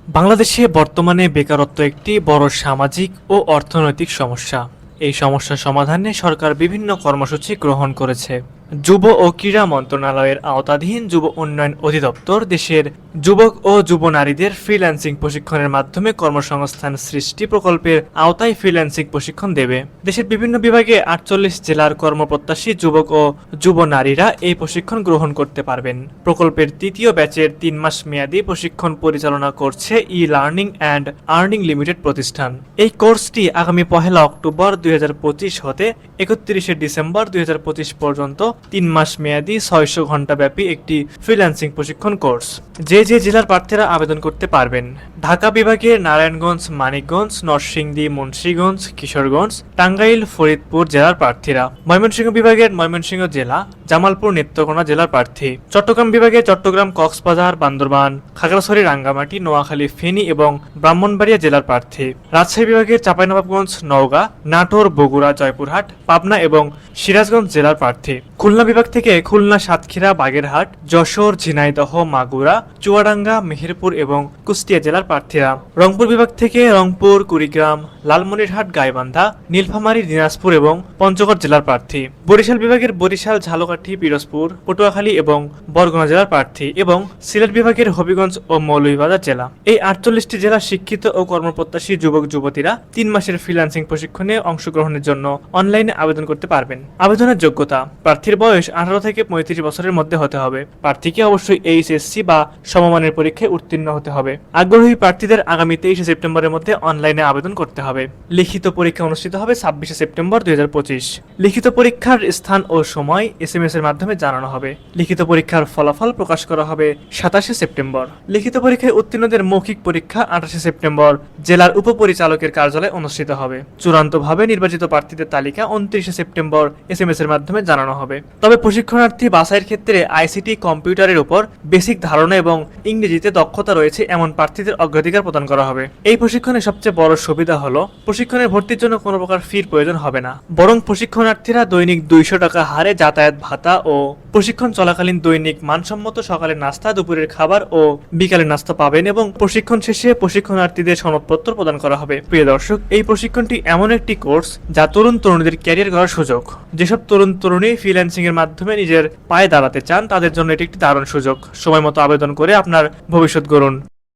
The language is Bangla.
বাংলাদেশে বর্তমানে বেকারত্ব একটি বড় সামাজিক ও অর্থনৈতিক সমস্যা। এই সমস্যা সমাধানে সরকার বিভিন্ন কর্মসূচি গ্রহণ করেছে। যুব ও ক্রীড়া মন্ত্রণালয়ের আওতাধীন যুব উন্নয়ন অধিদপ্তর দেশের যুবক ও যুব নারীদের ফ্রিল্যান্সিং প্রশিক্ষণের মাধ্যমে কর্মসংস্থান সৃষ্টি প্রকল্পের আওতায় ফ্রিল্যান্সিং প্রশিক্ষণ দেবে। দেশের বিভিন্ন বিভাগে ৪৮ জেলার কর্মপ্রত্যাশী যুবক ও যুব নারীরা এই প্রশিক্ষণ গ্রহণ করতে পারবেন। প্রকল্পের তৃতীয় ব্যাচের ৩ মাস মেয়াদী প্রশিক্ষণ পরিচালনা করছে e learning and earning limited প্রতিষ্ঠান। এই কোর্সটি আগামী ১ অক্টোবর ২০২৫ হতে ৩১ ডিসেম্বর ২০২৫ পর্যন্ত ৩ মাস মেয়াদী ৬০০ ঘন্টা ব্যাপী একটি ফ্রিল্যান্সিং প্রশিক্ষণ কোর্স। যে জেলার প্রার্থীরা আবেদন করতে পারবেন: ঢাকা বিভাগের নারায়ণগঞ্জ, মানিকগঞ্জ, নরসিংদী, মুন্সিগঞ্জ, কিশোরগঞ্জ, টাঙ্গাইল, ফরিদপুর জেলার প্রার্থীরা; ময়মনসিংহ বিভাগের ময়মনসিংহ জেলা, জামালপুর, নেত্রকোনা জেলার প্রার্থী; চট্টগ্রাম বিভাগে চট্টগ্রাম, কক্সবাজার, বান্দরবান, খাগড়াছড়ি, রাঙ্গামাটি, নোয়াখালী, ফেনী এবং ব্রাহ্মণবাড়িয়া জেলার প্রার্থী; রাজশাহী বিভাগের চাঁপাইনবাবগঞ্জ, নওগাঁ, নাটোর, বগুড়া, জয়পুরহাট, পাবনা এবং সিরাজগঞ্জ জেলার প্রার্থী; খুলনা বিভাগ থেকে খুলনা, সাতক্ষীরা, বাগেরহাট, যশোর, ঝিনাইদহ, মাগুরা, চুয়াডাঙ্গা, মেহেরপুর এবং কুষ্টিয়া জেলার প্রার্থীরা; রংপুর বিভাগ থেকে রংপুর, কুড়িগ্রাম, লালমনিরহাট, গাইবান্ধা, নীলফামারী, দিনাজপুর এবং পঞ্চগড় জেলার প্রার্থী; বরিশাল বিভাগের বরিশাল, ঝালকাঠি, পিরোজপুর, পটুয়াখালী এবং বরগুনা জেলার প্রার্থী এবং সিলেট বিভাগের হবিগঞ্জ ও মৌলভীবাজার জেলা। এই ৪৮টি জেলার শিক্ষিত ও কর্মপ্রত্যাশী যুবক যুবতীরা ৩ মাসের ফ্রিল্যান্সিং প্রশিক্ষণে অংশগ্রহণের জন্য অনলাইনে আবেদন করতে পারবেন। আবেদনের যোগ্যতা: প্রার্থীর বয়স ১৮ থেকে ৩৫ বছরের মধ্যে হতে হবে। প্রার্থীকে অবশ্যই এইচএসসি বা সমমানের পরীক্ষায় উত্তীর্ণ হতে হবে। আগ্রহী প্রার্থীদের আগামী ২৩ সেপ্টেম্বরের মধ্যে অনলাইনে আবেদন করতে হবে। লিখিত পরীক্ষা অনুষ্ঠিত হবে ২৬ সেপ্টেম্বর ২০২৫। লিখিত পরীক্ষার স্থান ও সময় এসএমএস এর মাধ্যমে জানানো হবে। লিখিত পরীক্ষার ফলাফল প্রকাশ করা হবে ২৭ সেপ্টেম্বর। লিখিত পরীক্ষায় উত্তীর্ণদের মৌখিক পরীক্ষা ২৮ সেপ্টেম্বর জেলার উপপরিচালকের কার্যালয়ে অনুষ্ঠিত হবে। চূড়ান্তভাবে নির্বাচিত প্রার্থীদের তালিকা ২৯ সেপ্টেম্বর এসএমএস এর মাধ্যমে জানানো হবে। তবে প্রশিক্ষণার্থী বাছাইয়ের ক্ষেত্রে আইসিটি, কম্পিউটারের উপর বেসিক ধারণা এবং ইংরেজিতে দক্ষতা রয়েছে এমন প্রার্থীদের অগ্রাধিকার প্রদান করা হবে। এই প্রশিক্ষণের সবচেয়ে বড় সুবিধা হলো প্রশিক্ষণের ভর্তির জন্য কোনো প্রকার ফির প্রয়োজন হবে না, বরং প্রশিক্ষণার্থীরা দৈনিক ২০০ টাকা হারে যাতায়াত ভাতা ও প্রশিক্ষণ চলাকালীন দৈনিক মানসম্মত সকালের নাস্তা, দুপুরের খাবার ও বিকালের নাস্তা পাবেন এবং প্রশিক্ষণ শেষে প্রশিক্ষণার্থীদের সনদপত্র প্রদান করা হবে। প্রিয় দর্শক, এই প্রশিক্ষণটি এমন একটি কোর্স যা তরুণ তরুণীদের ক্যারিয়ার গড়ার সুযোগ। যেসব তরুণ তরুণী ফ্রিল্যান্সিং এর মাধ্যমে নিজের পায়ে দাঁড়াতে চান তাদের জন্য এটি একটি দারুণ সুযোগ। সময় মতো আবেদন করে আপনার ভবিষ্যৎ গড়ুন।